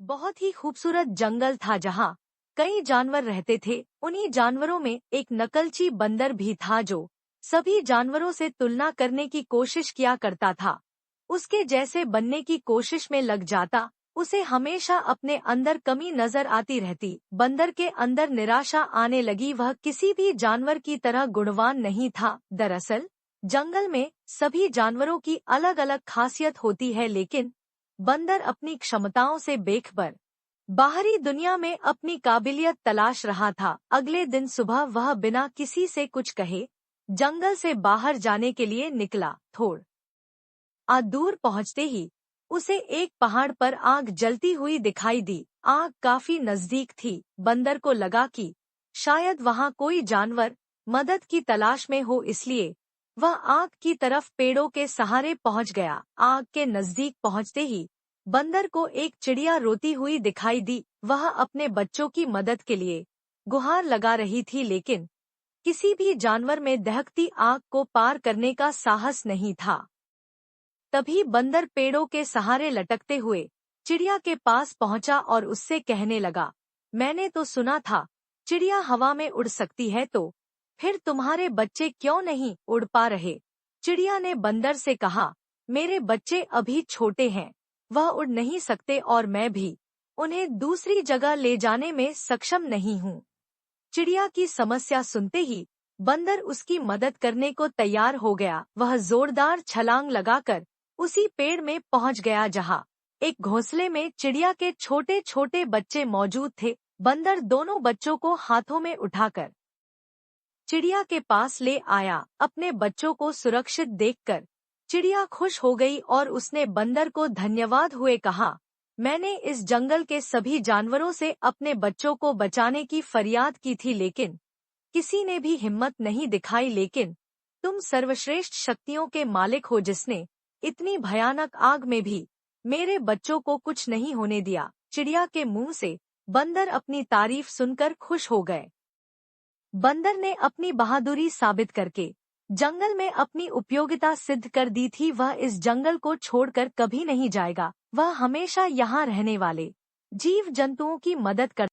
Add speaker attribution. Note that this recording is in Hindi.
Speaker 1: बहुत ही खूबसूरत जंगल था जहाँ कई जानवर रहते थे। उन्हीं जानवरों में एक नकलची बंदर भी था जो सभी जानवरों से तुलना करने की कोशिश किया करता था। उसके जैसे बनने की कोशिश में लग जाता। उसे हमेशा अपने अंदर कमी नजर आती रहती। बंदर के अंदर निराशा आने लगी। वह किसी भी जानवर की तरह गुणवान नहीं था। दरअसल जंगल में सभी जानवरों की अलग अलग खासियत होती है, लेकिन बंदर अपनी क्षमताओं से बेखबर बाहरी दुनिया में अपनी काबिलियत तलाश रहा था। अगले दिन सुबह वह बिना किसी से कुछ कहे जंगल से बाहर जाने के लिए निकला। थोड़ा दूर पहुंचते ही उसे एक पहाड़ पर आग जलती हुई दिखाई दी। आग काफी नजदीक थी। बंदर को लगा कि शायद वहां कोई जानवर मदद की तलाश में हो, इसलिए वह आग की तरफ पेड़ों के सहारे पहुंच गया। आग के नजदीक पहुंचते ही बंदर को एक चिड़िया रोती हुई दिखाई दी। वह अपने बच्चों की मदद के लिए गुहार लगा रही थी, लेकिन किसी भी जानवर में दहकती आग को पार करने का साहस नहीं था। तभी बंदर पेड़ों के सहारे लटकते हुए चिड़िया के पास पहुंचा और उससे कहने लगा, मैंने तो सुना था चिड़िया हवा में उड़ सकती है, तो फिर तुम्हारे बच्चे क्यों नहीं उड़ पा रहे? चिड़िया ने बंदर से कहा, मेरे बच्चे अभी छोटे हैं, वह उड़ नहीं सकते और मैं भी उन्हें दूसरी जगह ले जाने में सक्षम नहीं हूँ। चिड़िया की समस्या सुनते ही बंदर उसकी मदद करने को तैयार हो गया। वह जोरदार छलांग लगाकर उसी पेड़ में पहुंच गया जहां एक घोंसले में चिड़िया के छोटे छोटे बच्चे मौजूद थे। बंदर दोनों बच्चों को हाथों में उठाकर चिड़िया के पास ले आया। अपने बच्चों को सुरक्षित देखकर चिड़िया खुश हो गई और उसने बंदर को धन्यवाद हुए कहा, मैंने इस जंगल के सभी जानवरों से अपने बच्चों को बचाने की फरियाद की थी, लेकिन किसी ने भी हिम्मत नहीं दिखाई। लेकिन तुम सर्वश्रेष्ठ शक्तियों के मालिक हो, जिसने इतनी भयानक आग में भी मेरे बच्चों को कुछ नहीं होने दिया। चिड़िया के मुंह से बंदर अपनी तारीफ सुनकर खुश हो गए। बंदर ने अपनी बहादुरी साबित करके जंगल में अपनी उपयोगिता सिद्ध कर दी थी। वह इस जंगल को छोड़कर कभी नहीं जाएगा। वह हमेशा यहाँ रहने वाले जीव जंतुओं की मदद कर